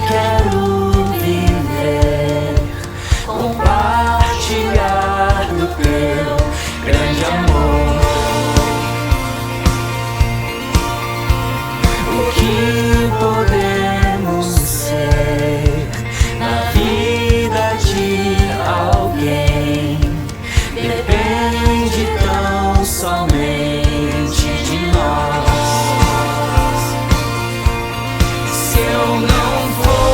Quero viver, compartilhar do teu grande amor. O que podemos ser na vida de alguém depende tão somente de nós. Se eu não for,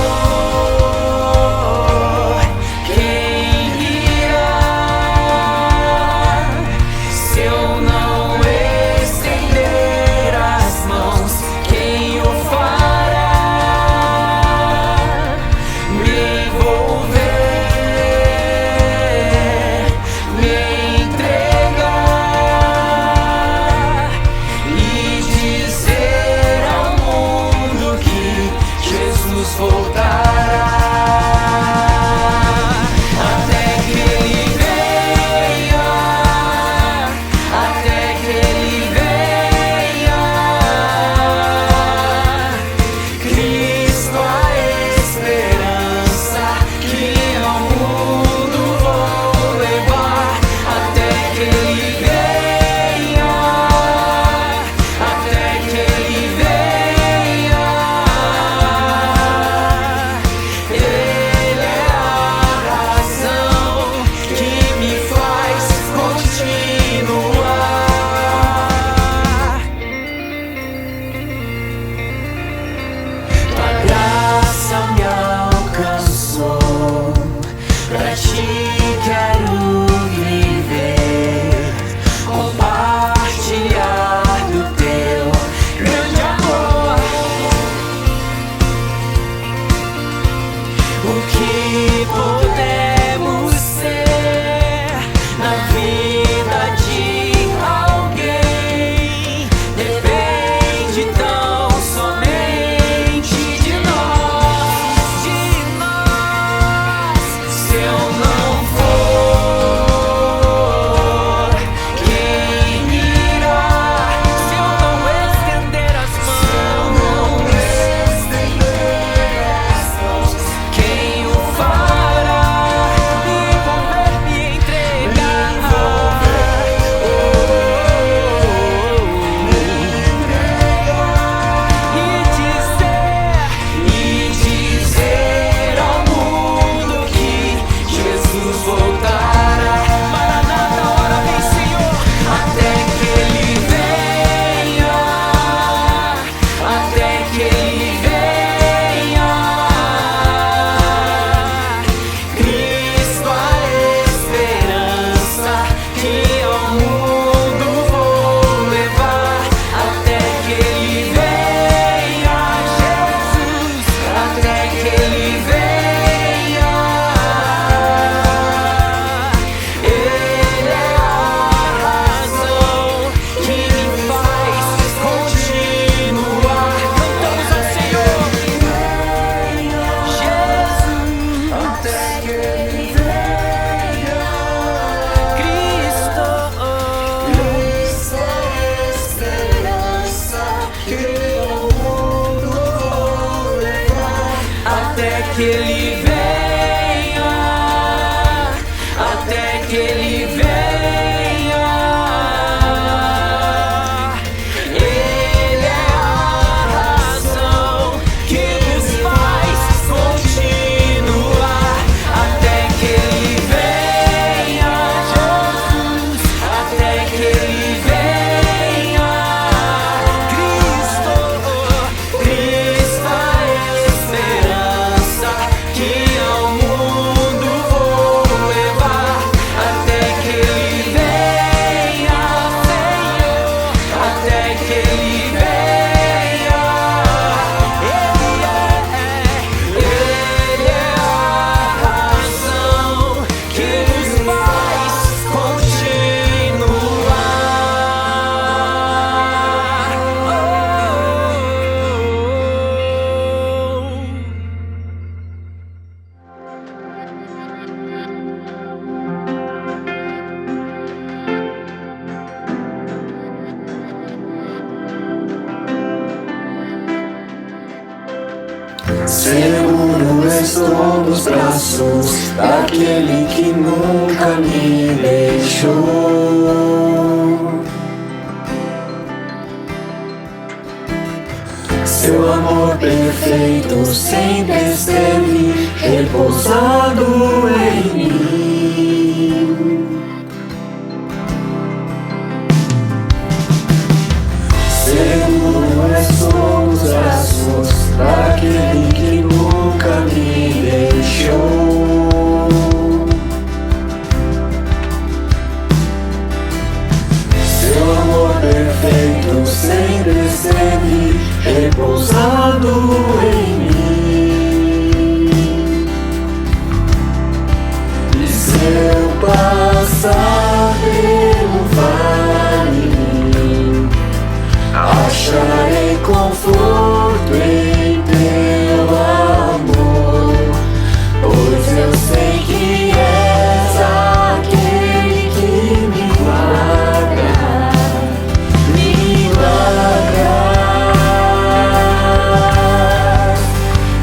quem irá? Se eu não estender as mãos, quem o fará? Me envolver, me entregar e dizer ao mundo que Jesus voltará. Até que Ele venha, até que Ele venha. Cristo, a esperança que ao mundo vou levar. Até que Ele venha, até que Ele venha. Ele é a razão que me faz continuar. Tua graça me alcançou, pra ti quero viver, compartilhar do teu grande amor. O que podemos ser na vida de alguém depende tão somente de nós, de nós. Se eu não for, quem irá? Se eu não estender as mãos, quem o fará? Me envolver, me entregar e dizer ao mundo que Jesus voltará. Maranata, hora vem, Senhor. Até que Ele venha, até que Ele venha. Cristo, a esperança que ao mundo vou levar. Até que Ele venha, Jesus, até que Ele venha. Ele é a razão que me faz continuar. Cantamos ao Senhor, Jesus, até que Ele venha. Cristo, Cristo, a esperança que ao mundo vou levar. Até que Ele venha, até que Ele venha. Ele é a razão que nos faz continuar. Até que Ele venha, Jesus, até que Ele venha. Cristo, Cristo, a esperança Seguro estou nos braços daquele que nunca me deixou. Seu amor perfeito sempre esteve repousado em mim. Seguro estou nos braços daquele que nunca me deixou. Seu amor perfeito sempre esteve repousado em mim. E se eu passar pelo vale, acharei conforto em teu amor, pois eu sei que és aquele que me guarda, me guarda.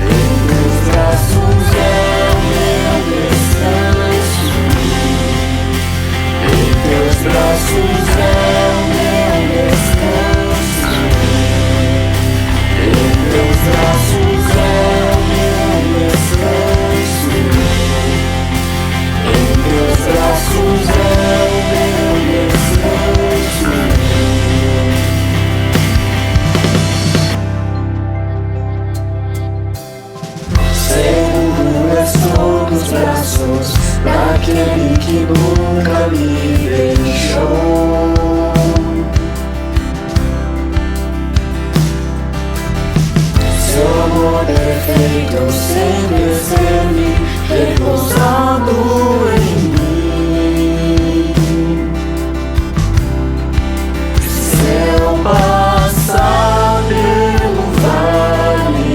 Em teus braços é o meu descanso, em teus braços é o meu descanso. Em teus braços é o meu descanso. Em teus braços é o meu descanso. Seguro estou nos braços daquele que nunca me deixou. Seu amor perfeito sempre esteve repousado em mim. Se eu passar pelo vale,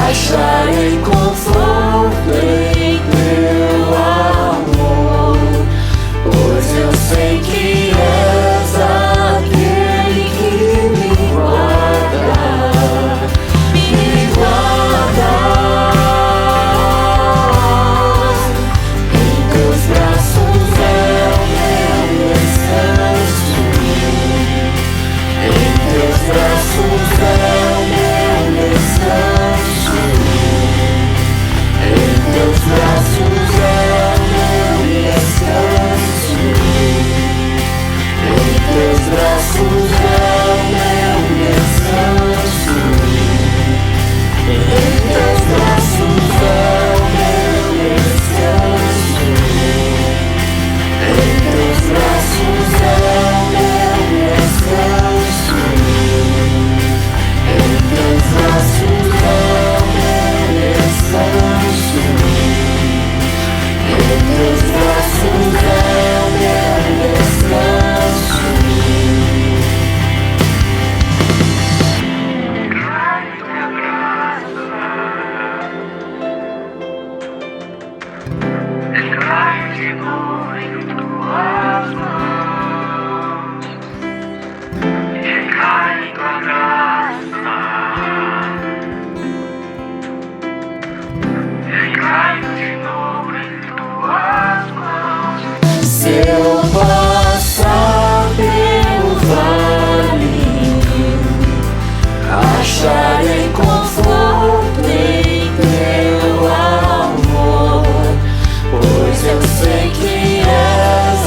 acharei conforto em teu amor, pois eu sei que és aquele que me guarda, me guarda. Em teus braços é o meu descanso. Em teus braços é o meu descanso. Em teus braços é o meu descanso. Em teus braços é o meu descanso. Em teus braços é o meu descanso. Em teus braços é o meu descanso. Em teus braços é o meu descanso. Em teus braços é o meu descanso. Caio de novo em tuas mãos, recai tua graça, recaio de novo em tuas mãos. Se eu passar pelo vale, acharei conforto em teu amor, pois eu sei que és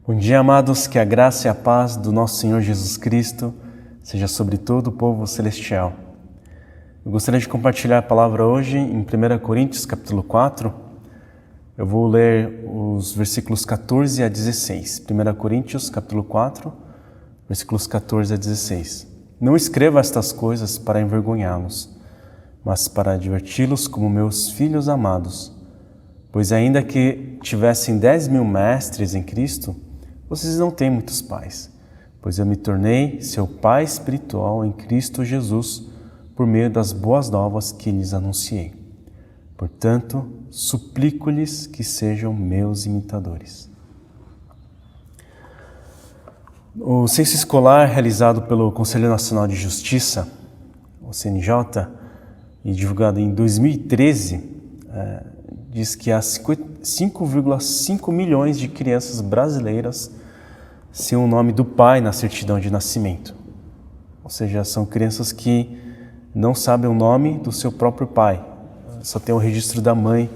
Bom dia, amados, que a graça e a paz do nosso Senhor Jesus Cristo seja sobre todo o povo celestial. Eu gostaria de compartilhar a palavra hoje em 1 Coríntios, capítulo 4. Eu vou ler os versículos 14 a 16. 1 Coríntios, capítulo 4, versículos 14 a 16. Não escrevo estas coisas para envergonhá-los, mas para adverti-los como meus filhos amados. Pois ainda que tivessem 10.000 mestres em Cristo, vocês não têm muitos pais, pois eu me tornei seu pai espiritual em Cristo Jesus por meio das boas novas que lhes anunciei. Portanto, suplico-lhes que sejam meus imitadores. O censo escolar realizado pelo Conselho Nacional de Justiça, o CNJ, e divulgado em 2013, diz que há 5,5 milhões de crianças brasileiras sem o nome do pai na certidão de nascimento. Ou seja, são crianças que não sabem o nome do seu próprio pai, só tem o registro da mãe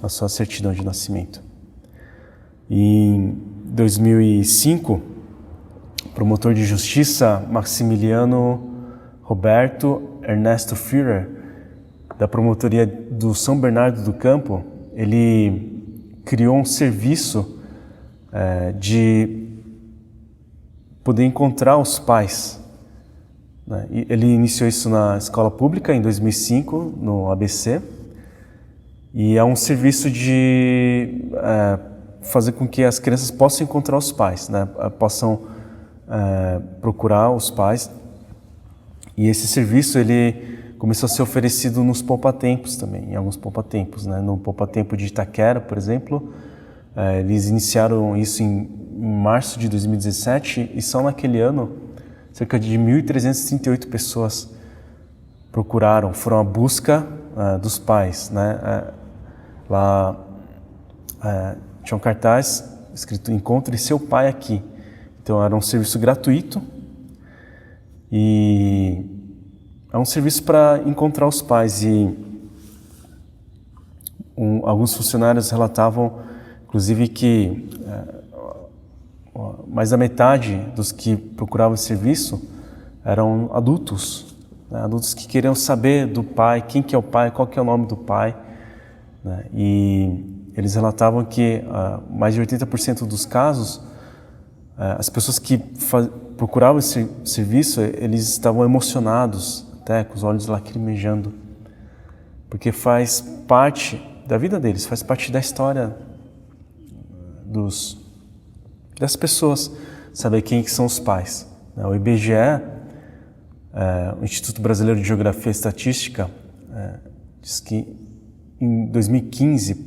na sua certidão de nascimento. Em 2005, o promotor de justiça Maximiliano Roberto Ernesto Führer, da promotoria do São Bernardo do Campo, ele criou um serviço de poder encontrar os pais. Ele iniciou isso na escola pública em 2005, no ABC, e é um serviço de fazer com que as crianças possam encontrar os pais, possam procurar os pais. E esse serviço ele começou a ser oferecido nos poupatempos também, em alguns poupatempos. No poupatempo de Itaquera, por exemplo, eles iniciaram isso em março de 2017 e só naquele ano cerca de 1.338 pessoas foram à busca dos pais. Lá tinha um cartaz escrito "Encontre seu pai aqui". Então era um serviço gratuito e é um serviço para encontrar os pais. E alguns funcionários relatavam, inclusive, que mais da metade dos que procuravam esse serviço eram adultos, adultos que queriam saber do pai, quem que é o pai, qual que é o nome do pai. E eles relatavam que mais de 80% dos casos, as pessoas que procuravam esse serviço, eles estavam emocionados, até com os olhos lacrimejando, porque faz parte da vida deles, faz parte da história das pessoas, saber quem que são os pais. O IBGE, o Instituto Brasileiro de Geografia e Estatística, diz que em 2015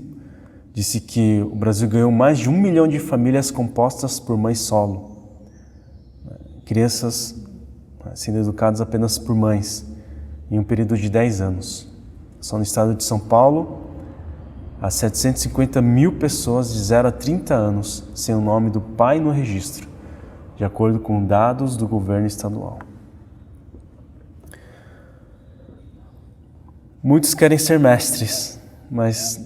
disse que o Brasil ganhou mais de 1 milhão de famílias compostas por mães solo, crianças sendo educadas apenas por mães, em um período de 10 anos. Só no estado de São Paulo, há 750 mil pessoas de 0 a 30 anos sem o nome do pai no registro, de acordo com dados do governo estadual. Muitos querem ser mestres, mas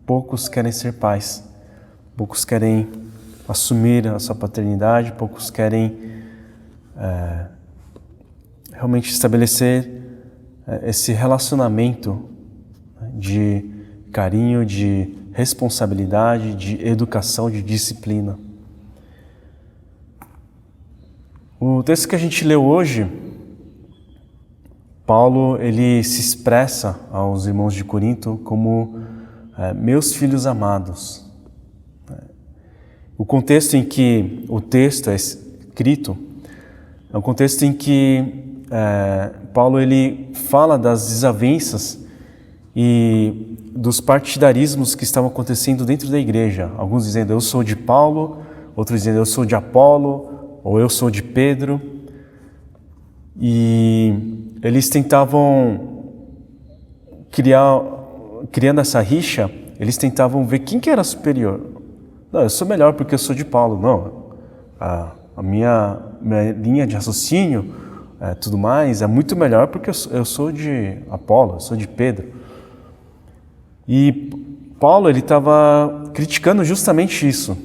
poucos querem ser pais. Poucos querem assumir a sua paternidade, poucos querem realmente estabelecer esse relacionamento de carinho, de responsabilidade, de educação, de disciplina. O texto que a gente leu hoje, Paulo ele se expressa aos irmãos de Corinto como meus filhos amados. O contexto em que o texto é escrito é um contexto em que Paulo ele fala das desavenças e dos partidarismos que estavam acontecendo dentro da igreja. Alguns dizendo eu sou de Paulo, outros dizendo eu sou de Apolo, ou eu sou de Pedro. E eles tentavam criando essa rixa, eles tentavam ver quem que era superior. Não, eu sou melhor porque eu sou de Paulo. Não, a minha linha de raciocínio, tudo mais, é muito melhor porque eu sou de Apolo, eu sou de Pedro. E Paulo ele estava criticando justamente isso.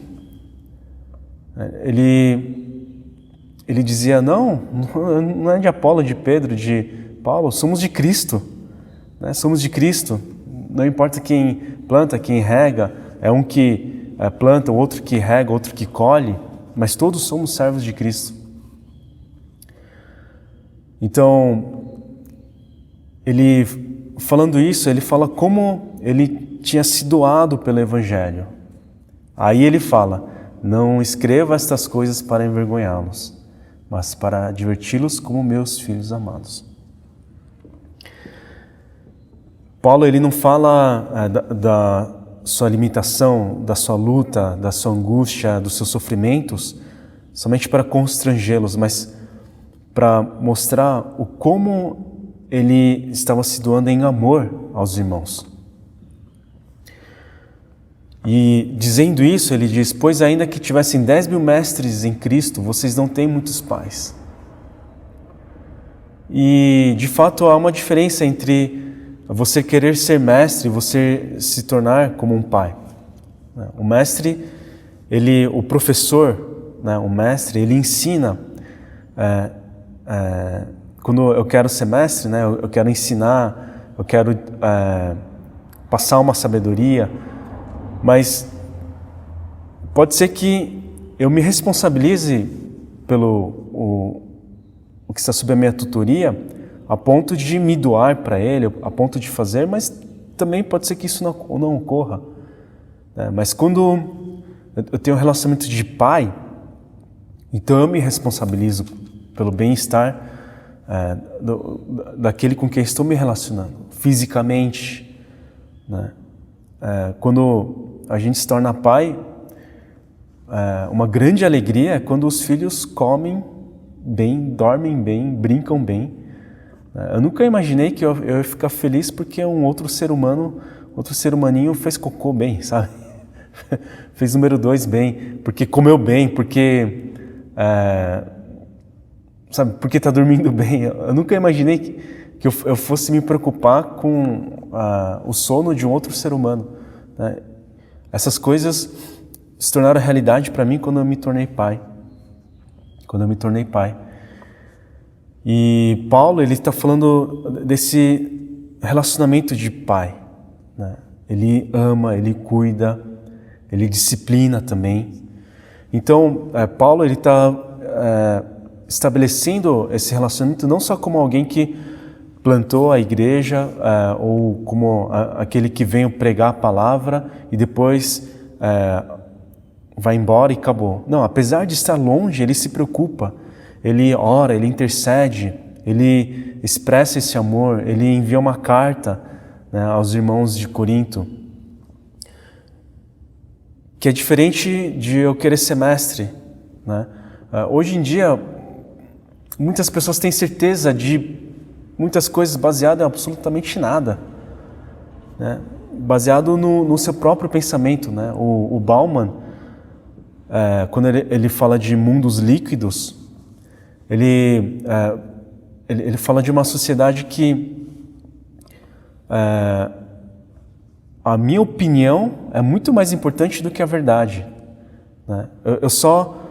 Ele dizia, não é de Apolo, de Pedro, de Paulo, somos de Cristo, né? Somos de Cristo. Não importa quem planta, quem rega, é um que planta, o outro que rega, outro que colhe, mas todos somos servos de Cristo. Então, ele, falando isso, ele fala como ele tinha se doado pelo Evangelho. Aí ele fala, não escreva estas coisas para envergonhá-los, mas para diverti-los como meus filhos amados. Paulo, ele não fala da sua limitação, da sua luta, da sua angústia, dos seus sofrimentos, somente para constrangê-los, mas para mostrar o como ele estava se doando em amor aos irmãos. E dizendo isso, ele diz, pois ainda que tivessem 10.000 mestres em Cristo, vocês não têm muitos pais. E de fato há uma diferença entre você querer ser mestre e você se tornar como um pai. O mestre, o professor, o mestre, ele ensina. Quando eu quero ser mestre, eu quero ensinar, eu quero passar uma sabedoria, mas pode ser que eu me responsabilize pelo o que está sob a minha tutoria, a ponto de me doar para ele, a ponto de fazer, mas também pode ser que isso não ocorra. Mas quando eu tenho um relacionamento de pai, então eu me responsabilizo pelo bem-estar daquele com quem estou me relacionando, fisicamente. Quando a gente se torna pai, uma grande alegria é quando os filhos comem bem, dormem bem, brincam bem. Eu nunca imaginei que eu ia ficar feliz porque um outro ser humaninho fez cocô bem, sabe? Fez número 2 bem, porque comeu bem, porque porque está dormindo bem. Eu nunca imaginei que eu fosse me preocupar com o sono de um outro ser humano. Essas coisas se tornaram realidade para mim quando eu me tornei pai. E Paulo, ele está falando desse relacionamento de pai. Ele ama, ele cuida, ele disciplina também. Então, Paulo, ele está estabelecendo esse relacionamento não só como alguém que plantou a igreja ou como aquele que veio pregar a palavra e depois vai embora e acabou. Não, apesar de estar longe, ele se preocupa. Ele ora, ele intercede, ele expressa esse amor, ele envia uma carta aos irmãos de Corinto, que é diferente de eu querer ser mestre. Hoje em dia, muitas pessoas têm certeza de muitas coisas baseadas em absolutamente nada, baseado no seu próprio pensamento. O Bauman, quando ele fala de mundos líquidos, ele fala de uma sociedade que a minha opinião é muito mais importante do que a verdade. Eu só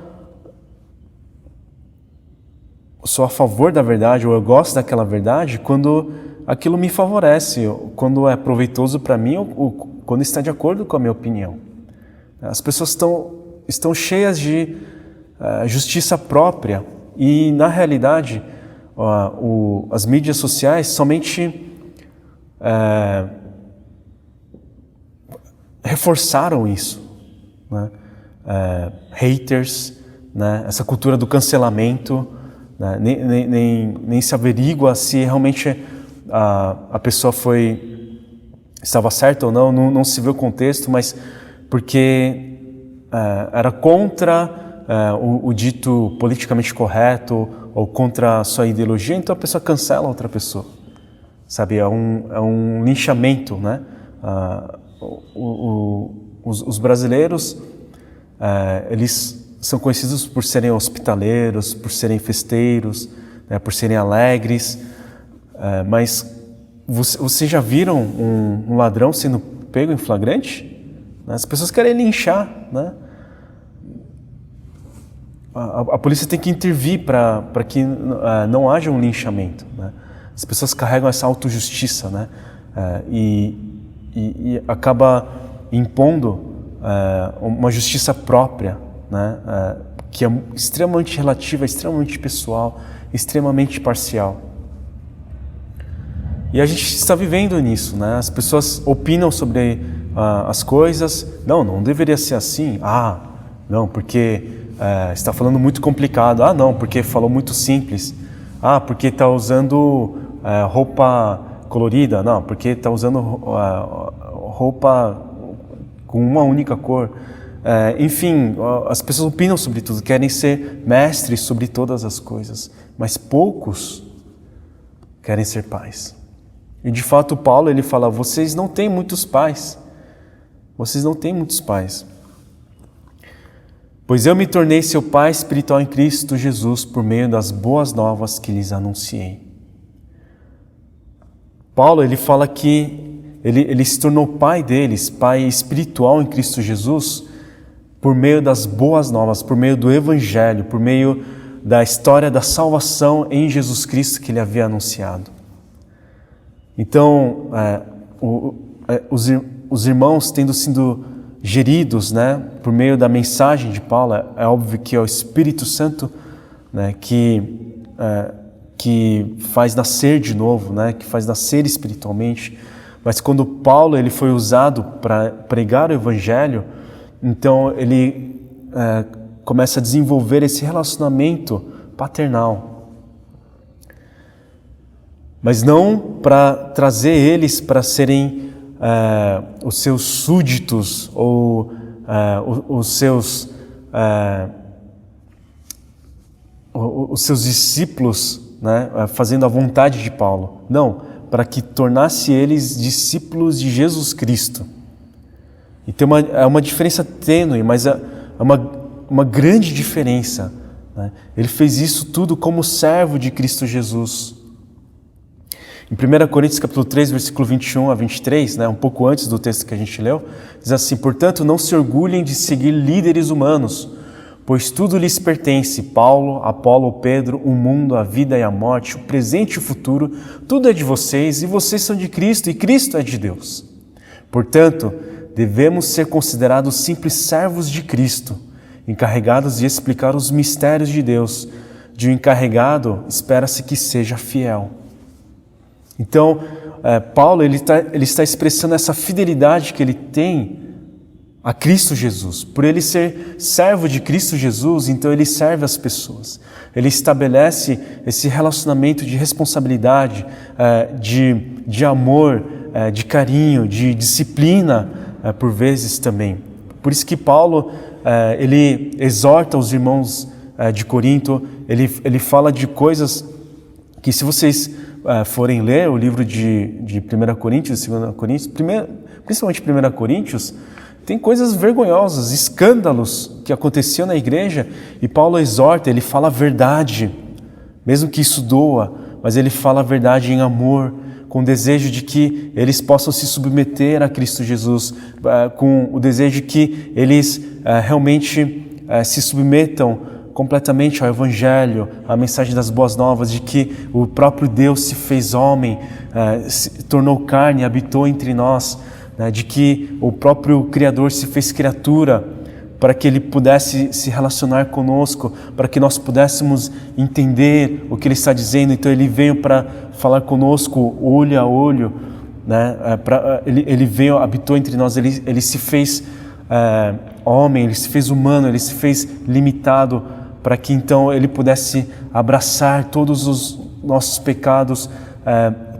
sou a favor da verdade, ou eu gosto daquela verdade, quando aquilo me favorece, quando é proveitoso para mim, ou quando está de acordo com a minha opinião. As pessoas estão cheias de justiça própria, e na realidade as mídias sociais somente reforçaram isso. Haters, essa cultura do cancelamento, nem se averigua se realmente a pessoa estava certa ou não se vê o contexto, mas porque era contra o dito politicamente correto ou contra a sua ideologia, então a pessoa cancela a outra pessoa. Sabe, é um linchamento, Os brasileiros, eles são conhecidos por serem hospitaleiros, por serem festeiros, por serem alegres, mas vocês já viram um ladrão sendo pego em flagrante? As pessoas querem linchar, a polícia tem que intervir para que não haja um linchamento, né? As pessoas carregam essa autojustiça, né? E acaba impondo uma justiça própria, né? Que é extremamente relativa, extremamente pessoal, extremamente parcial. E a gente está vivendo nisso, né? As pessoas opinam sobre as coisas. Não deveria ser assim. Não, porque está falando muito complicado. Não, porque falou muito simples. Porque está usando roupa colorida. Não, porque está usando roupa com uma única cor. Enfim, as pessoas opinam sobre tudo, querem ser mestres sobre todas as coisas, mas poucos querem ser pais. E de fato Paulo ele fala, vocês não têm muitos pais. Vocês não têm muitos pais. Pois eu me tornei seu pai espiritual em Cristo Jesus por meio das boas novas que lhes anunciei. Paulo ele fala que ele se tornou pai deles, pai espiritual em Cristo Jesus, por meio das boas novas, por meio do Evangelho, por meio da história da salvação em Jesus Cristo que ele havia anunciado. Então, os irmãos tendo sido geridos, né, por meio da mensagem de Paulo, é óbvio que é o Espírito Santo, né, que faz nascer de novo, né, que faz nascer espiritualmente. Mas quando Paulo ele foi usado para pregar o Evangelho, então ele começa a desenvolver esse relacionamento paternal. Mas não para trazer eles para serem os seus súditos ou os seus discípulos, né, fazendo a vontade de Paulo. Não, para que tornasse eles discípulos de Jesus Cristo. Então é uma diferença tênue, mas é uma grande diferença, né? Ele fez isso tudo como servo de Cristo Jesus. Em 1 Coríntios capítulo 3, versículo 21 a 23, né, um pouco antes do texto que a gente leu, diz assim, portanto, não se orgulhem de seguir líderes humanos, pois tudo lhes pertence, Paulo, Apolo, Pedro, o mundo, a vida e a morte, o presente e o futuro, tudo é de vocês e vocês são de Cristo e Cristo é de Deus. Portanto, devemos ser considerados simples servos de Cristo, encarregados de explicar os mistérios de Deus. De um encarregado, espera-se que seja fiel. Então, Paulo ele está expressando essa fidelidade que ele tem a Cristo Jesus. Por ele ser servo de Cristo Jesus, então ele serve as pessoas. Ele estabelece esse relacionamento de responsabilidade, de amor, de carinho, de disciplina, por vezes também. Por isso que Paulo ele exorta os irmãos de Corinto, ele fala de coisas que, se vocês forem ler o livro de 1 Coríntios, 2 Coríntios, principalmente 1 Coríntios, tem coisas vergonhosas, escândalos que aconteciam na igreja, e Paulo exorta, ele fala a verdade, mesmo que isso doa, mas ele fala a verdade em amor, com o desejo de que eles possam se submeter a Cristo Jesus, com o desejo de que eles realmente se submetam completamente ao Evangelho, à mensagem das boas novas, de que o próprio Deus se fez homem, se tornou carne, habitou entre nós, né, de que o próprio Criador se fez criatura para que Ele pudesse se relacionar conosco, para que nós pudéssemos entender o que Ele está dizendo. Então Ele veio para falar conosco olho a olho, né? Ele veio, habitou entre nós, Ele se fez homem, Ele se fez humano, Ele se fez limitado, para que então Ele pudesse abraçar todos os nossos pecados,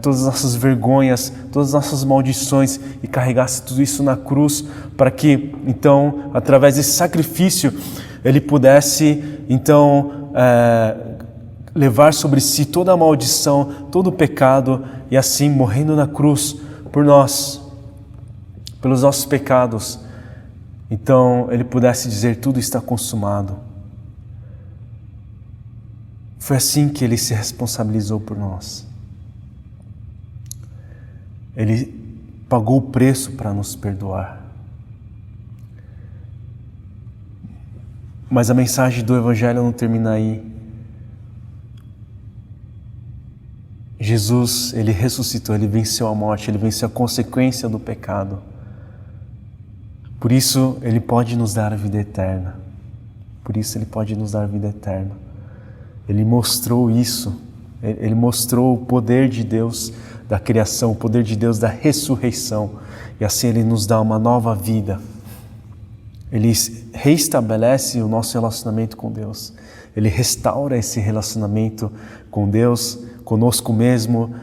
todas as nossas vergonhas, todas as nossas maldições, e carregasse tudo isso na cruz, para que então, através desse sacrifício, Ele pudesse então levar sobre si toda a maldição, todo o pecado, e assim, morrendo na cruz por nós, pelos nossos pecados, então Ele pudesse dizer, tudo está consumado. Foi assim que Ele se responsabilizou por nós. Ele pagou o preço para nos perdoar. Mas a mensagem do Evangelho não termina aí. Jesus, Ele ressuscitou, Ele venceu a morte, Ele venceu a consequência do pecado. Por isso, Ele pode nos dar a vida eterna. Por isso, Ele pode nos dar a vida eterna. Ele mostrou isso. Ele mostrou o poder de Deus da criação, o poder de Deus da ressurreição. E assim Ele nos dá uma nova vida. Ele reestabelece o nosso relacionamento com Deus. Ele restaura esse relacionamento com Deus, conosco mesmo,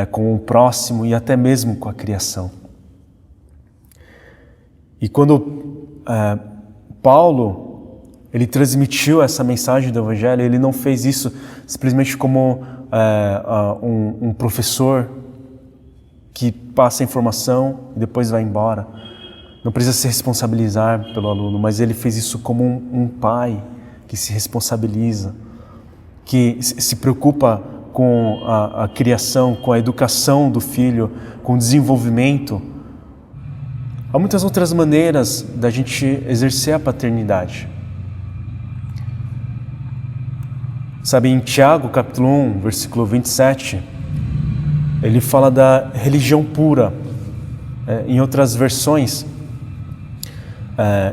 com o próximo e até mesmo com a criação. E quando Paulo ele transmitiu essa mensagem do Evangelho, ele não fez isso simplesmente como um professor que passa a informação e depois vai embora. Não precisa se responsabilizar pelo aluno, mas ele fez isso como um pai que se responsabiliza, que se preocupa com a criação, com a educação do filho, com o desenvolvimento. Há muitas outras maneiras da gente exercer a paternidade. Sabe, em Tiago, capítulo 1, versículo 27, ele fala da religião pura. Em outras versões,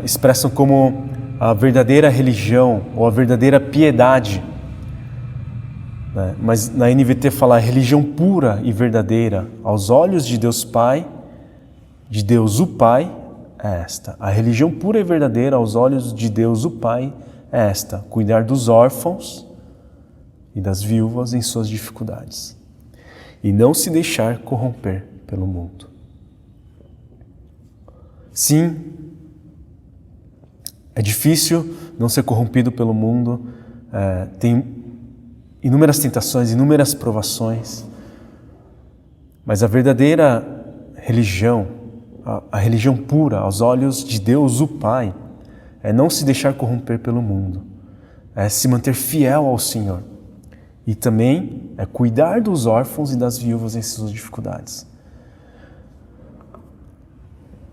expressam como a verdadeira religião ou a verdadeira piedade. Mas na NVT fala religião pura e verdadeira aos olhos de Deus Pai, de Deus o Pai, é esta. A religião pura e verdadeira aos olhos de Deus o Pai é esta: cuidar dos órfãos e das viúvas em suas dificuldades e não se deixar corromper pelo mundo. Sim, é difícil não ser corrompido pelo mundo, tem inúmeras tentações, inúmeras provações, mas a verdadeira religião, a religião pura aos olhos de Deus o Pai, é não se deixar corromper pelo mundo, é se manter fiel ao Senhor e também é cuidar dos órfãos e das viúvas em suas dificuldades.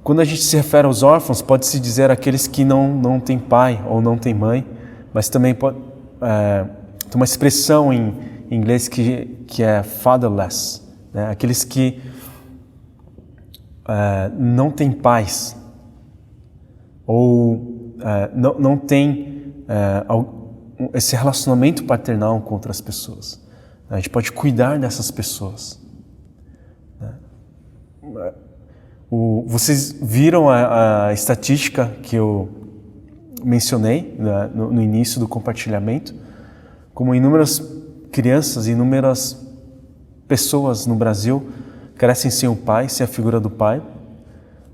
Quando a gente se refere aos órfãos, pode-se dizer aqueles que não têm pai ou não têm mãe, mas também pode, tem uma expressão em inglês que é fatherless, né? Aqueles que não têm pais ou não têm esse relacionamento paternal com outras pessoas. A gente pode cuidar dessas pessoas. Vocês viram a estatística que eu mencionei no início do compartilhamento? Como inúmeras crianças, inúmeras pessoas no Brasil crescem sem o pai, sem a figura do pai.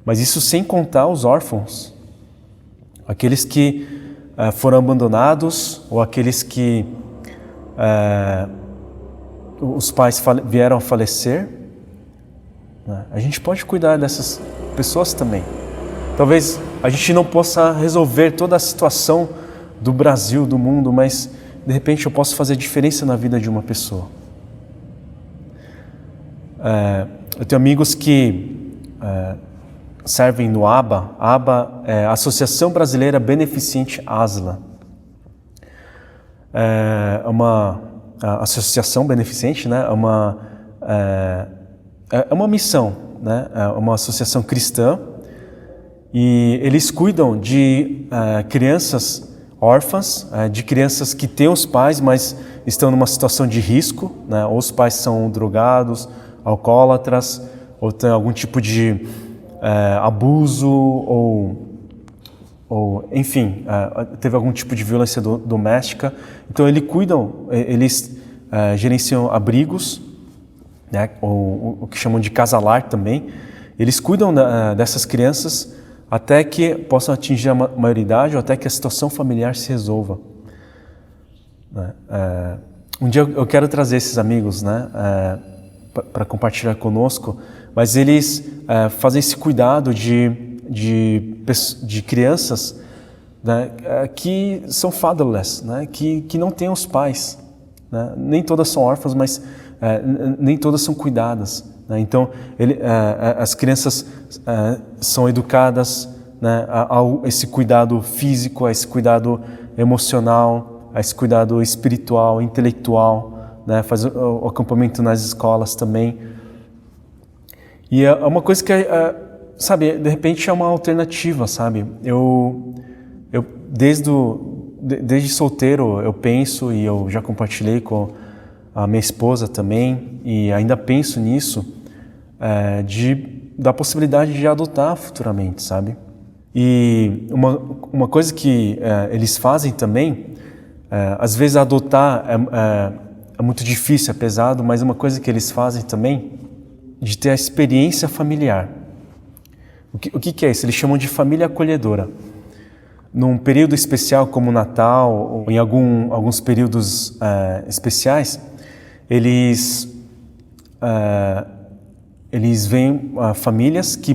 Mas isso sem contar os órfãos. Aqueles que foram abandonados ou aqueles que os pais vieram a falecer. A gente pode cuidar dessas pessoas também. Talvez a gente não possa resolver toda a situação do Brasil, do mundo, mas de repente eu posso fazer diferença na vida de uma pessoa. Eu tenho amigos que servem no ABA. ABA é a Associação Brasileira Beneficente ASLA. É uma associação beneficente, né? É uma missão, né? É uma associação cristã e eles cuidam de crianças órfãs, de crianças que têm os pais, mas estão numa situação de risco, né? Ou os pais são drogados, alcoólatras, ou tem algum tipo de abuso, ou enfim, teve algum tipo de violência doméstica. Então eles gerenciam abrigos, né, ou o que chamam de casalar também. Eles cuidam dessas crianças até que possam atingir a maioridade ou até que a situação familiar se resolva. Um dia eu quero trazer esses amigos, né, para compartilhar conosco, mas eles fazem esse cuidado de crianças, né, que são fatherless, né, que não têm os pais, né? Nem todas são órfãs, mas nem todas são cuidadas, né? Então as crianças são educadas, né, a esse cuidado físico, a esse cuidado emocional, esse cuidado espiritual, intelectual, né? Faz o acampamento nas escolas também. E é uma coisa que, sabe, de repente é uma alternativa, sabe? Eu desde solteiro eu penso, e eu já compartilhei com a minha esposa também, e ainda penso nisso, da possibilidade de adotar futuramente, sabe? E uma coisa que eles fazem também, às vezes adotar é muito difícil, é pesado, mas uma coisa que eles fazem também, de ter a experiência familiar. O que é isso? Eles chamam de família acolhedora. Num período especial como o Natal, ou em alguns períodos especiais, eles veem famílias que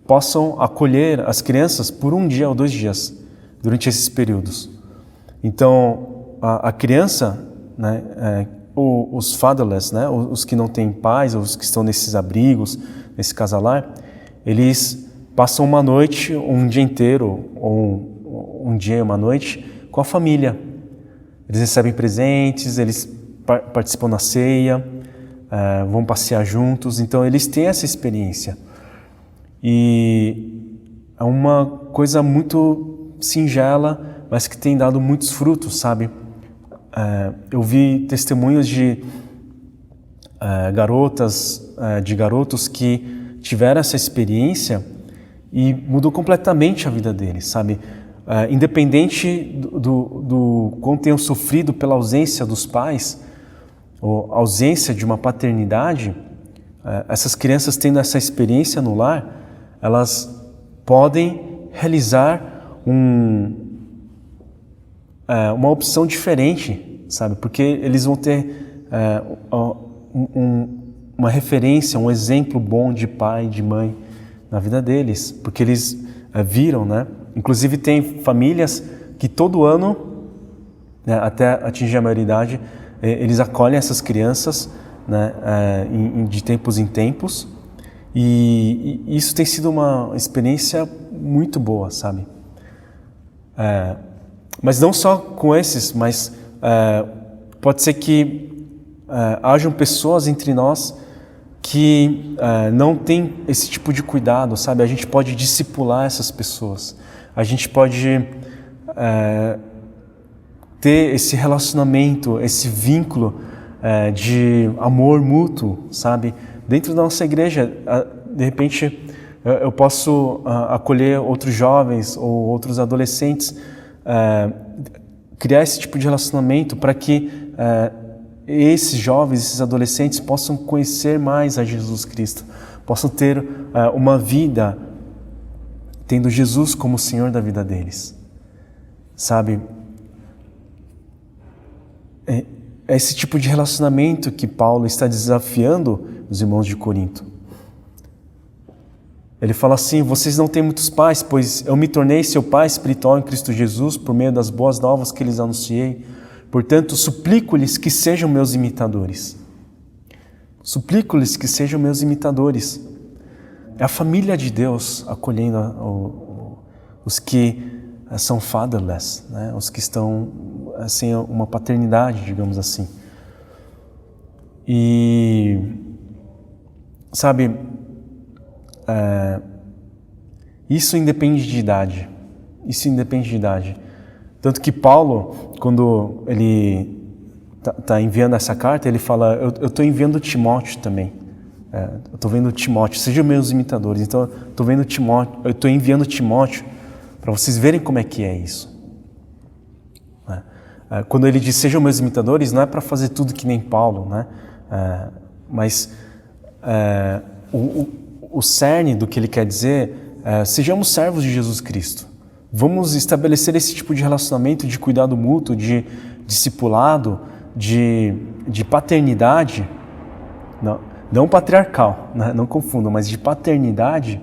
possam acolher as crianças por 1 dia ou 2 dias, durante esses períodos. Então, a criança, né, os fatherless, né, os que não têm pais, os que estão nesses abrigos, nesse casalar, eles passam uma noite, um dia inteiro, ou um dia e uma noite, com a família. Eles recebem presentes, eles participam da ceia, vão passear juntos, então eles têm essa experiência. E é uma coisa muito singela, mas que tem dado muitos frutos, sabe? Eu vi testemunhos de garotos que tiveram essa experiência e mudou completamente a vida deles, sabe? Independente do quão tenham sofrido pela ausência dos pais, ou ausência de uma paternidade, essas crianças tendo essa experiência no lar, elas podem realizar uma opção diferente, sabe? Porque eles vão ter uma referência, um exemplo bom de pai, de mãe na vida deles, porque eles viram, né? Inclusive tem famílias que todo ano, né, até atingir a maioridade, eles acolhem essas crianças, né, de tempos em tempos, e isso tem sido uma experiência muito boa, sabe? Mas não só com esses, mas pode ser que hajam pessoas entre nós que não têm esse tipo de cuidado, sabe? A gente pode discipular essas pessoas, a gente pode ter esse relacionamento, esse vínculo de amor mútuo, sabe? Dentro da nossa igreja, de repente eu posso acolher outros jovens ou outros adolescentes, criar esse tipo de relacionamento para que esses jovens, esses adolescentes possam conhecer mais a Jesus Cristo, possam ter uma vida tendo Jesus como Senhor da vida deles, sabe? É esse tipo de relacionamento que Paulo está desafiando os irmãos de Corinto. Ele fala assim: vocês não têm muitos pais, pois eu me tornei seu pai espiritual em Cristo Jesus por meio das boas novas que lhes anunciei. Portanto, suplico-lhes que sejam meus imitadores. Suplico-lhes que sejam meus imitadores. É a família de Deus acolhendo os que são fatherless, né? Os que estão sem uma paternidade, digamos assim. E, sabe, isso independe de idade. Isso independe de idade. Tanto que Paulo, quando ele está enviando essa carta, ele fala: eu estou enviando Timóteo também. Eu estou vendo Timóteo, sejam meus imitadores. Então, eu estou enviando Timóteo para vocês verem como é que é isso. Quando ele diz sejam meus imitadores, não é para fazer tudo que nem Paulo, né? Mas o cerne do que ele quer dizer é: sejamos servos de Jesus Cristo. Vamos estabelecer esse tipo de relacionamento, de cuidado mútuo, de discipulado, de paternidade, não patriarcal, né? Não confundam, mas de paternidade,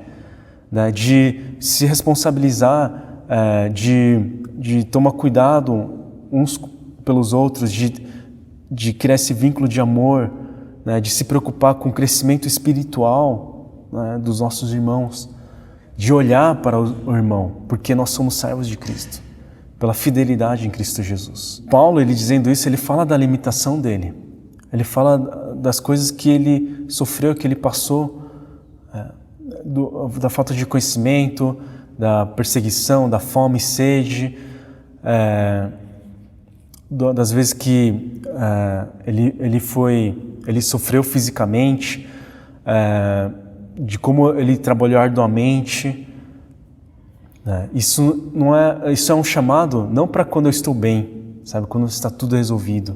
né? De se responsabilizar, de tomar cuidado uns pelos outros, de criar esse vínculo de amor, né? De se preocupar com o crescimento espiritual, né, dos nossos irmãos, de olhar para o irmão, porque nós somos servos de Cristo. pela fidelidade em Cristo Jesus. Paulo, ele dizendo isso, ele fala da limitação dele. Ele fala das coisas que ele sofreu, que ele passou, da falta de conhecimento, da perseguição, da fome e sede, das vezes que ele sofreu fisicamente, de como ele trabalhou arduamente. Isso é um chamado não para quando eu estou bem, sabe, quando está tudo resolvido,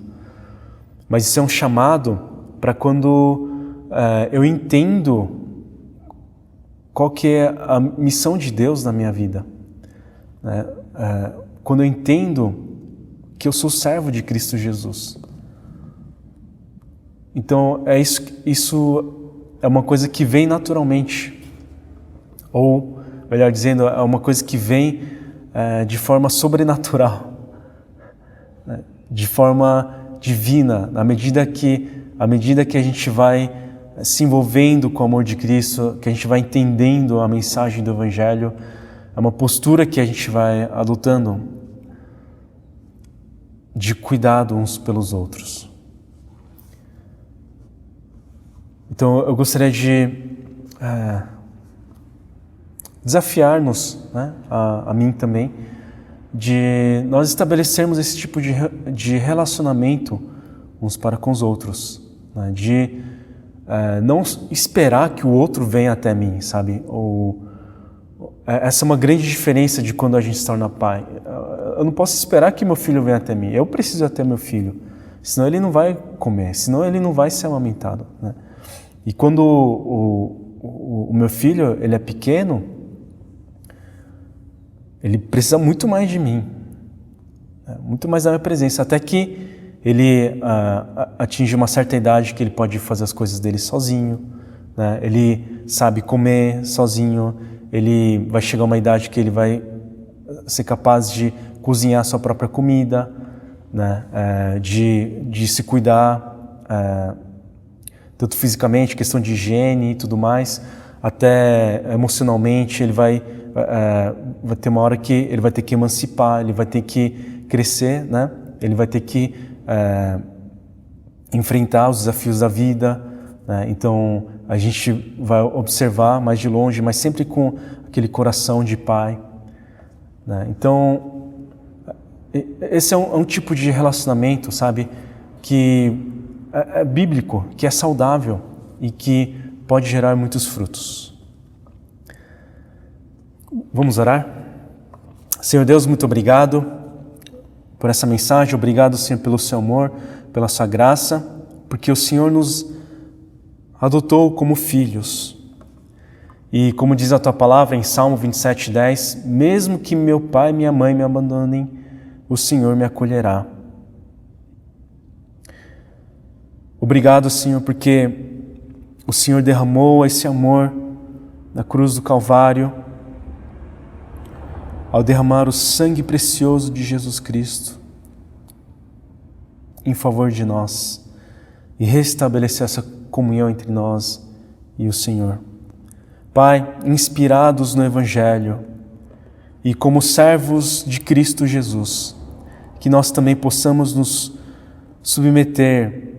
mas isso é um chamado para quando eu entendo qual que é a missão de Deus na minha vida, né? Quando eu entendo que eu sou servo de Cristo Jesus. Então, isso é uma coisa que vem naturalmente, ou, melhor dizendo, é uma coisa que vem de forma sobrenatural, né? De forma divina, à medida que a gente vai se envolvendo com o amor de Cristo, que a gente vai entendendo a mensagem do Evangelho, é uma postura que a gente vai adotando de cuidado uns pelos outros. Então eu gostaria de desafiar-nos, né, a mim também, de nós estabelecermos esse tipo de relacionamento uns para com os outros, né, de não esperar que o outro venha até mim, sabe? Essa é uma grande diferença de quando a gente se torna pai. Eu não posso esperar que meu filho venha até mim. Eu preciso até meu filho, senão ele não vai comer, senão ele não vai ser amamentado, né? E quando o meu filho ele é pequeno, ele precisa muito mais de mim, muito mais da minha presença, até que ele atinge uma certa idade que ele pode fazer as coisas dele sozinho, né? Ele sabe comer sozinho, ele vai chegar a uma idade que ele vai ser capaz de cozinhar sua própria comida, né? De se cuidar, tanto fisicamente, questão de higiene e tudo mais, até emocionalmente. Ele vai ter uma hora que ele vai ter que emancipar, ele vai ter que crescer, né? Ele vai ter que enfrentar os desafios da vida, né? Então a gente vai observar mais de longe, mas sempre com aquele coração de pai, né? Então esse é um tipo de relacionamento, sabe, que é bíblico, que é saudável e que pode gerar muitos frutos. Vamos orar? Senhor Deus, muito obrigado por essa mensagem, obrigado, Senhor, pelo seu amor, pela sua graça, porque o Senhor nos adotou como filhos. E como diz a tua palavra em Salmo 27:10, mesmo que meu pai e minha mãe me abandonem, o Senhor me acolherá. Obrigado, Senhor, porque o Senhor derramou esse amor na cruz do Calvário, ao derramar o sangue precioso de Jesus Cristo em favor de nós e restabelecer essa comunhão entre nós e o Senhor. Pai, inspirados no Evangelho e como servos de Cristo Jesus, que nós também possamos nos submeter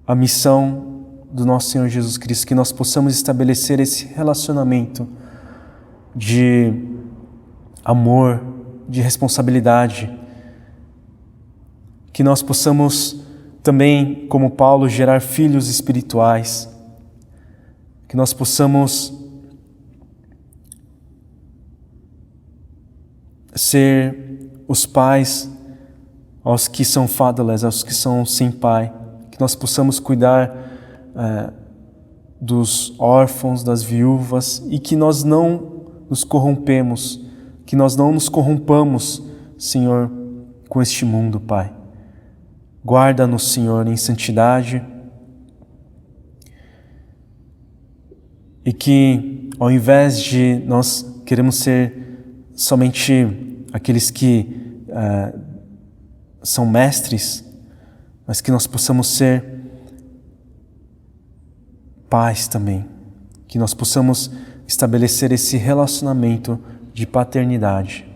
à missão do nosso Senhor Jesus Cristo, que nós possamos estabelecer esse relacionamento de amor, de responsabilidade, que nós possamos também, como Paulo, gerar filhos espirituais, que nós possamos ser os pais aos que são fatherless, aos que são sem pai, que nós possamos cuidar dos órfãos, das viúvas, e que nós não nos corrompemos, que nós não nos corrompamos, Senhor, com este mundo, Pai. Guarda-nos, Senhor, em santidade, e que, ao invés de nós queremos ser somente aqueles que são mestres, mas que nós possamos ser pais também, que nós possamos estabelecer esse relacionamento de paternidade.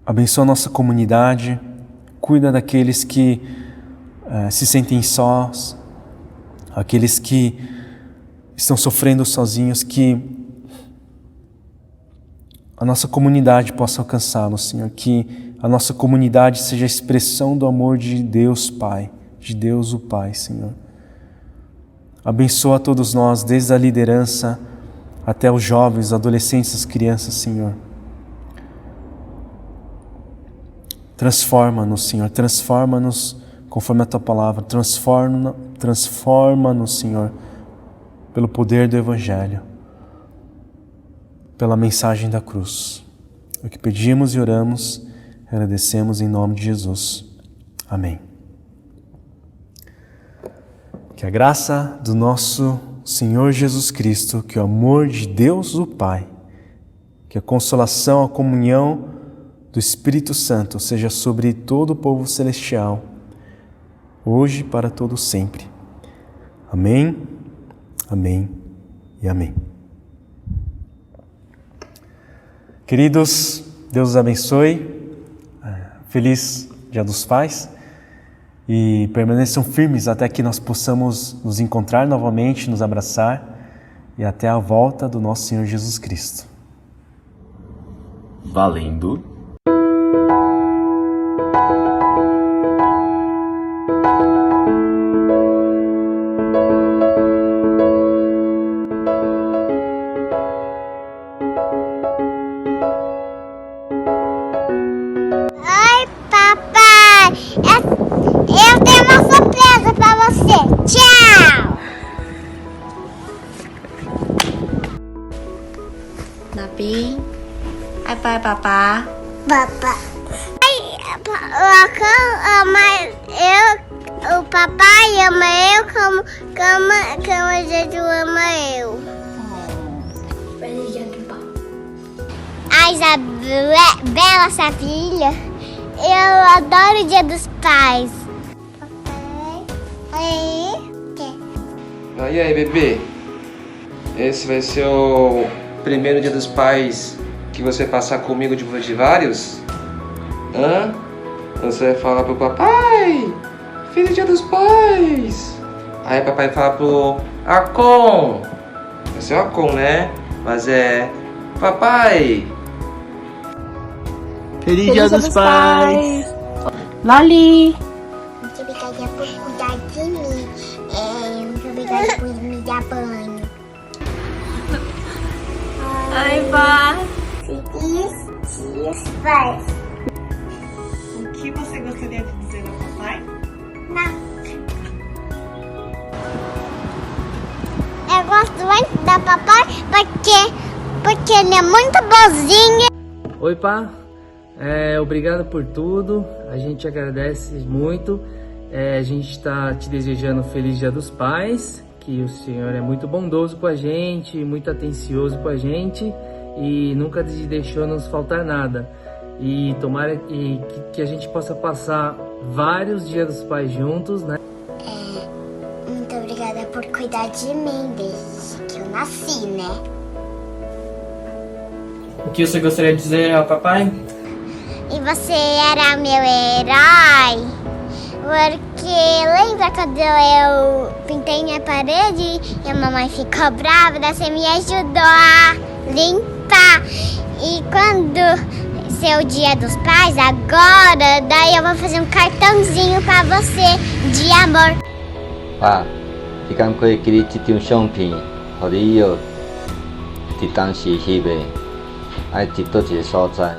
Abençoa a nossa comunidade, cuida daqueles que se sentem sós, aqueles que estão sofrendo sozinhos, que a nossa comunidade possa alcançá-los, Senhor, que a nossa comunidade seja a expressão do amor de Deus Pai, de Deus o Pai, Senhor. Abençoa a todos nós, desde a liderança até os jovens, adolescentes, as crianças, Senhor. Transforma-nos, Senhor, transforma-nos conforme a Tua palavra, transforma-nos, Senhor, pelo poder do Evangelho, pela mensagem da cruz. O que pedimos e oramos, agradecemos em nome de Jesus. Amém. Que a graça do nosso Senhor Jesus Cristo, que o amor de Deus o Pai, que a consolação, a comunhão do Espírito Santo seja sobre todo o povo celestial, hoje e para todo sempre. Amém, amém e amém. Queridos, Deus os abençoe. Feliz Dia dos Pais. E permaneçam firmes até que nós possamos nos encontrar novamente, nos abraçar e até a volta do nosso Senhor Jesus Cristo. Valendo. Oi, papai! Eu tenho uma surpresa pra você. Tchau! Nabi, ai pai, papá. Papai. O papai ama eu como a gente ama eu. Feliz dia do pai. A Isabela, essa filha, eu adoro o Dia dos Pais. E aí, bebê? Esse vai ser o primeiro Dia dos Pais que você passar comigo de vários? Hã? Você vai falar pro papai: Feliz Dia dos Pais! Aí papai fala pro Arcon. Vai ser o Arcon, né? Mas é: Papai! Feliz Dia dos Pais! Lali! Muito obrigada por cuidar de mim. Muito obrigada por me dar banho. Ai, pá. Feliz Dia dos Pais. O que você gostaria de dizer ao papai? Não. Eu gosto muito da papai porque ele é muito bonzinho. Oi, pá. Obrigado por tudo. A gente agradece muito. A gente está te desejando Feliz Dia dos Pais. Que o Senhor é muito bondoso com a gente, muito atencioso com a gente e nunca deixou nos faltar nada. E tomara que a gente possa passar vários Dias dos Pais juntos, né? Muito obrigada por cuidar de mim desde que eu nasci, né? O que você gostaria de dizer ao papai? E você era meu herói. Porque lembra quando eu pintei minha parede e a mamãe ficou brava, daí você me ajudou a limpar. E quando seu Dia dos Pais, agora, daí eu vou fazer um cartãozinho pra você de amor.爸，你敢可以寄你这张相片，互你约伫当时翕的，爱伫倒一个所在？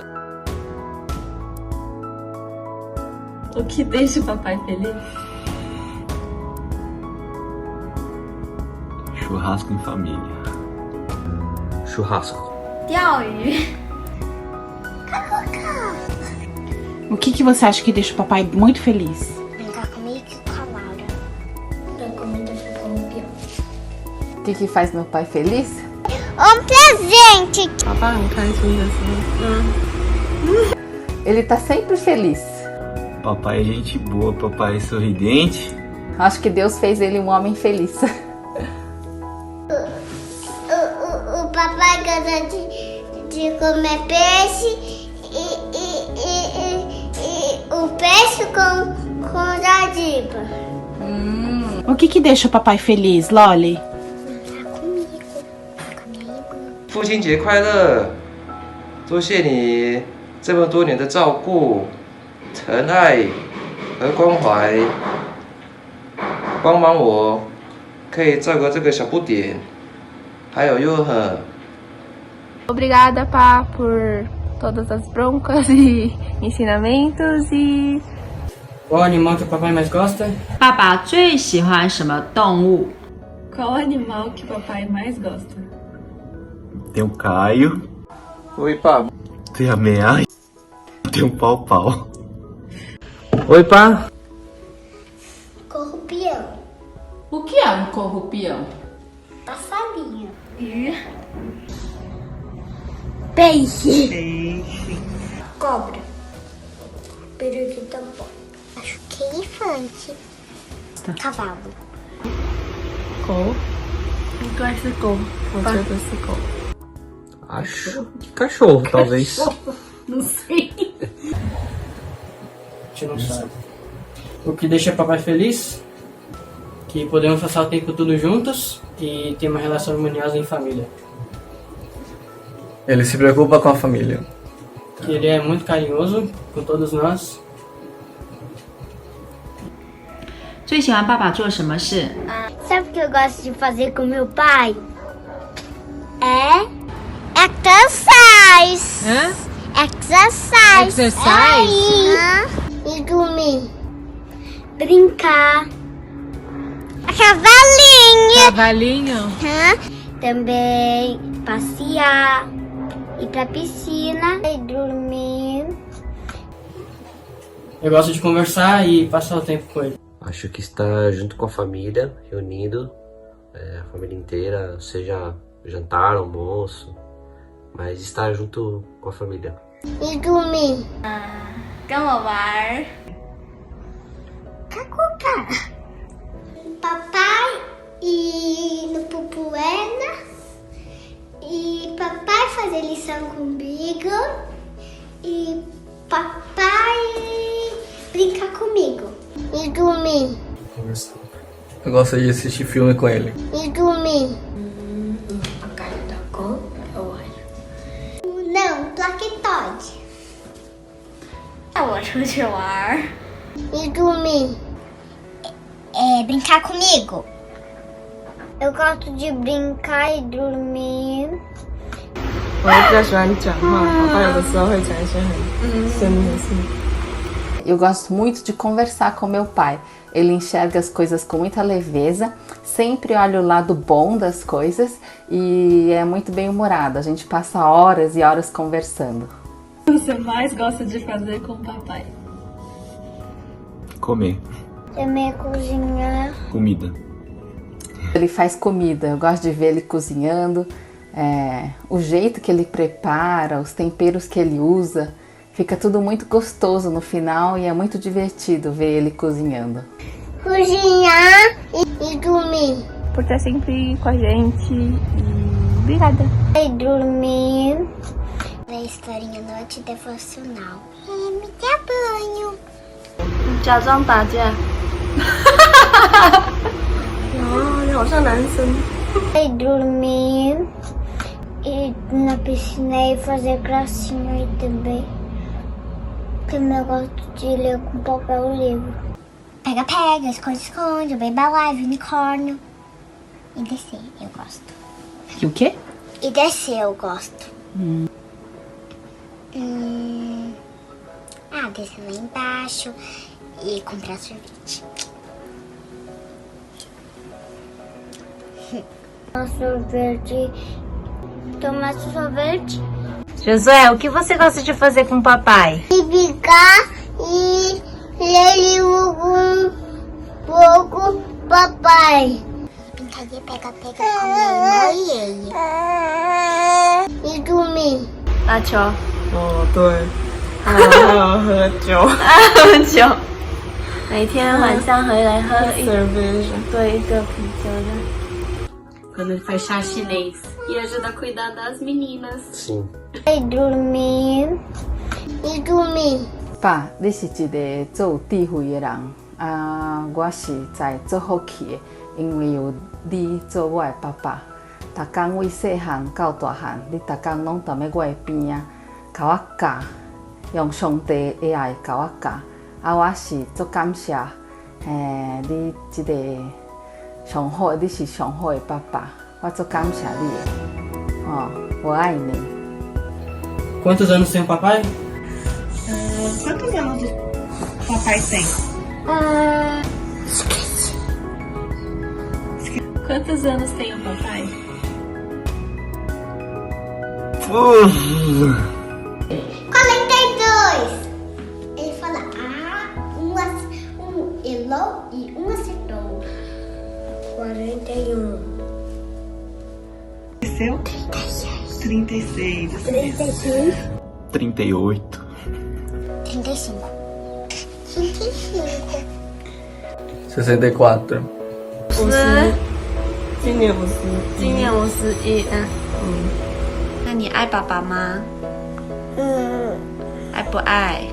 O que deixa o papai feliz? Churrasco em família. Churrasco. 钓鱼。 O que você acha que deixa o papai muito feliz? Brincar comigo e com a Laura. Pra comida ficar um pior. O que faz meu pai feliz? Um presente! Papai, não faz isso. Ele tá sempre feliz. Papai é gente boa, papai é sorridente. Acho que Deus fez ele um homem feliz. O papai gosta de comer peixe e o peixe com jardiba. O que deixa o papai feliz, Loli? Comigo. 父亲节快乐！多谢你这么多年的照顾、疼爱和关怀，帮忙我可以照顾这个小不点，还有佑恒。 Obrigada, Pá, por todas as broncas e ensinamentos e... Qual animal que o papai mais gosta? 爸爸最喜欢什么动物？ Qual animal que o papai mais gosta? Tem o Caio, Oi, Pá. tem a Meia, tem o Pau-Pau. Oi, Pá. Corrupião. O que é um corrupião? Passarinho. Peixe. Cobra. Periquito bom. Acho que é elefante. Cavalo. Cor? Eu acho que cor. Com certeza cor. Acho que cachorro, talvez. Não sei. A gente não sabe. O que deixa papai feliz? Que podemos passar o tempo tudo juntos e ter uma relação harmoniosa em família. Ele se preocupa com a família. Que ele é muito carinhoso com todos nós. 最喜欢爸爸做什么事？ Sabe o que eu gosto de fazer com meu pai? É exercise. Exercise. E dormir. Brincar. Cavalinho. Cavalinho? Também passear. Ir pra piscina. E dormir. Eu gosto de conversar e passar o tempo com ele. Acho que estar junto com a família, reunido, a família inteira, seja jantar, almoço, mas estar junto com a família. E dormir. 跟我玩。 Papai ir no Pupuena. E papai fazer lição comigo. E papai brincar comigo. E dormir. Eu gosto de assistir filme com ele. E dormir. A cara da cor, eu acho. Não, plaquetoide. Eu vou出去玩。 E dormir. Brincar comigo. Eu gosto de brincar e dormir. 我比较喜欢讲话，爸爸有的时候会讲一些很深的事。 Eu gosto muito de conversar com meu pai. Ele enxerga as coisas com muita leveza, sempre olha o lado bom das coisas e é muito bem-humorado. A gente passa horas e horas conversando. O que você mais gosta de fazer com o papai? Comer. Também cozinhar. Comida. Ele faz comida, eu gosto de ver ele cozinhando, o jeito que ele prepara, os temperos que ele usa. Fica tudo muito gostoso no final e é muito divertido ver ele cozinhando. Cozinhar e dormir. Por estar sempre com a gente e obrigada. E dormir. Da historinha noite devocional. E me dá banho. 假装打架。你好像男生。 E dormir. E na piscina e fazer gracinha aí também. Também eu gosto de ler com papel livro. Pega-pega, esconde-esconde, Baby Live, unicórnio. E descer, eu gosto. E o quê? E descer, eu gosto. Descer lá embaixo e comprar sorvete. Sorvete. Tomar sorvete. Josué, o que você gosta de fazer com o papai? E brincar e ler um pouco papai. Brincar de pega-pega com ele e dormir. 打球。哦，对。还有喝酒。喝酒。每天晚上回来喝一个啤酒的。 Quando ele faz chá chinês e ajuda a cuidar das meninas. Sim. E dormir. E dormir. 爸，你是一个最有智慧的人啊！我是在做福气的，因为有你做我的爸爸。逐天为细汉到大汉，你逐天拢踮在我的边啊，甲我教，用上帝的爱甲我教。啊，我是足感谢，你这个上好，你是上好的爸爸，我足感谢你的。哦，我爱你。Quantos anos tem o papai? Quantos anos o papai tem? Quantos anos tem o papai? 42. Ele fala um errou e um acertou. 41. Seu? 36. 36. 38. 35. 35. 64. 50。今年51。那你爱爸爸吗？爱不爱？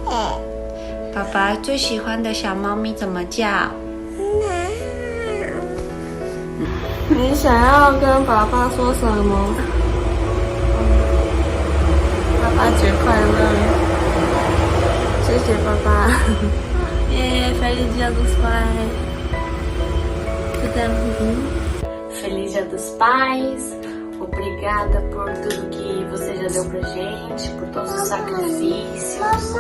爸爸最喜欢的小猫咪怎么叫？你想要跟爸爸说什么？爸爸节快乐！谢谢爸爸。耶 Feliz Dia dos Pais! Feliz Dia dos Pais! Obrigada por tudo que você já deu pra gente, por todos os sacrifícios,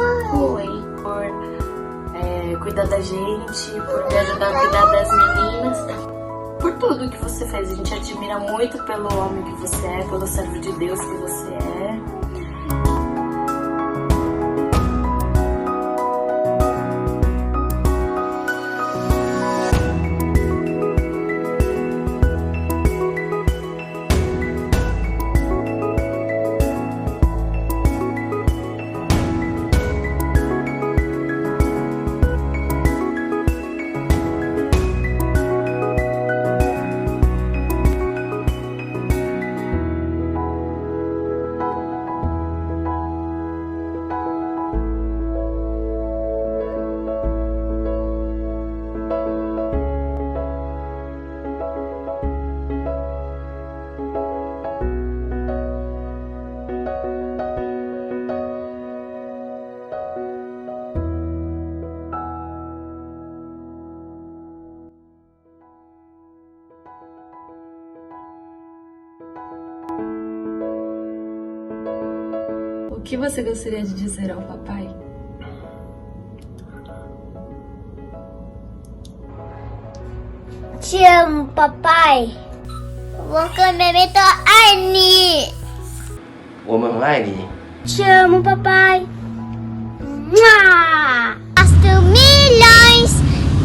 por cuidar da gente, por me ajudar a cuidar das meninas, por tudo que você fez. A gente admira muito pelo homem que você é, pelo servo de Deus que você é. O que você gostaria de dizer ao papai? Te amo, papai. 我跟妹妹都爱你。我们很爱你。Te amo, papai. Gosto milhões,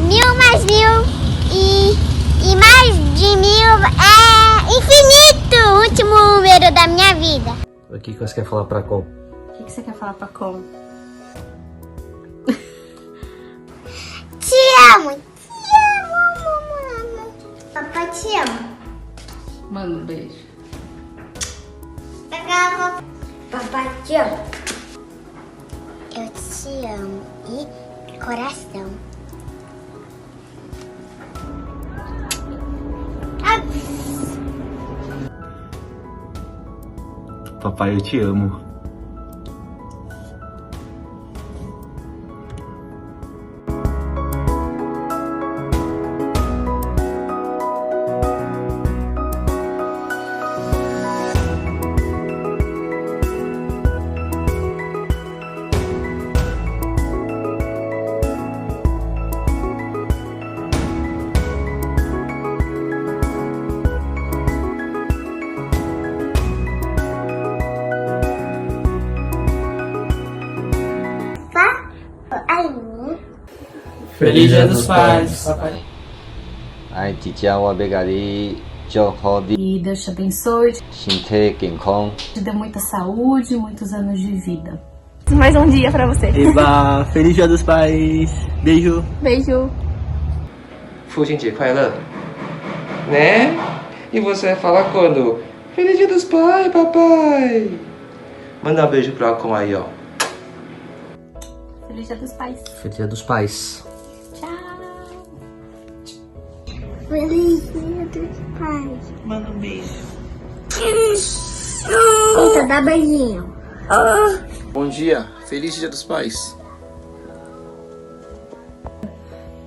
mil mais mil e mais de mil é infinito, o último número da minha vida. O que você quer falar pra Com? O que você quer falar pra Com? Te amo, mamãe. Papai te ama. Manda um beijo. Papai te ama. Eu te amo e coração. Papai, eu te amo. Feliz Dia dos Pais, papai. Ai, 姐姐，我要甲你祝福你 E Deus te abençoe, 身体健康。 te dê muita saúde, muitos anos de vida. Mais um dia pra você. Eba, Feliz Dia dos Pais. Beijo. Beijo. 父亲节快乐，né? E você vai falar quando? Feliz Dia dos Pais, papai. Manda um beijo pra Com aí, ó. Feliz Dia dos Pais. Feliz Dia dos Pais. Tchau. Feliz Dia dos Pais. Manda um beijo. Eita, dá beijinho. Bom dia, feliz Dia dos Pais.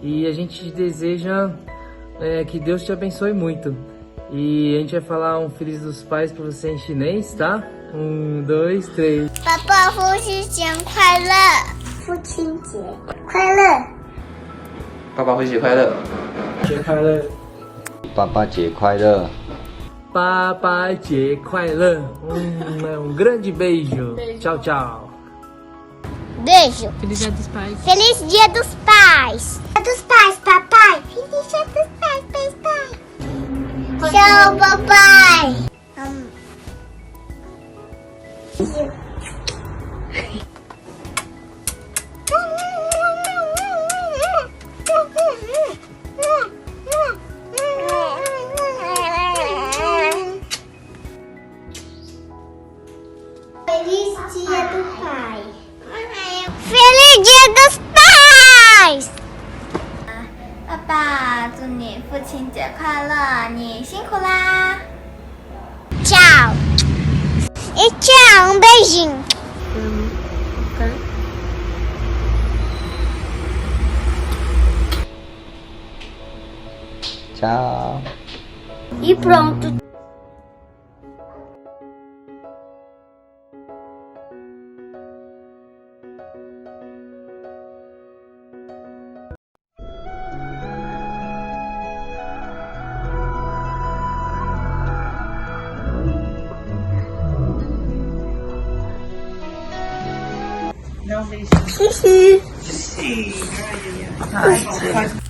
E a gente deseja que Deus te abençoe muito. E a gente vai falar um Feliz dos Pais pra você em chinês, tá? 1, 2, 3. 爸爸，父亲节快乐！父亲节快乐！爸爸父亲节快乐！节快乐！爸爸节快乐！爸爸节快乐！grande beijo! Tchau, tchau! Beijo! Feliz Dia dos Pais! Feliz Dia dos Pais! Dia dos Pais, papai! Feliz Dia dos Pais, papai! Tchau, papai! Feliz Dia do Pai! Feliz Dia dos Pais! 爸爸，祝你父亲节快乐！你辛苦啦！Tchau! E tchau, um beijinho! Tchau! E pronto! Dá um beijo. Xixi. Xixi. Ai, ai, ai.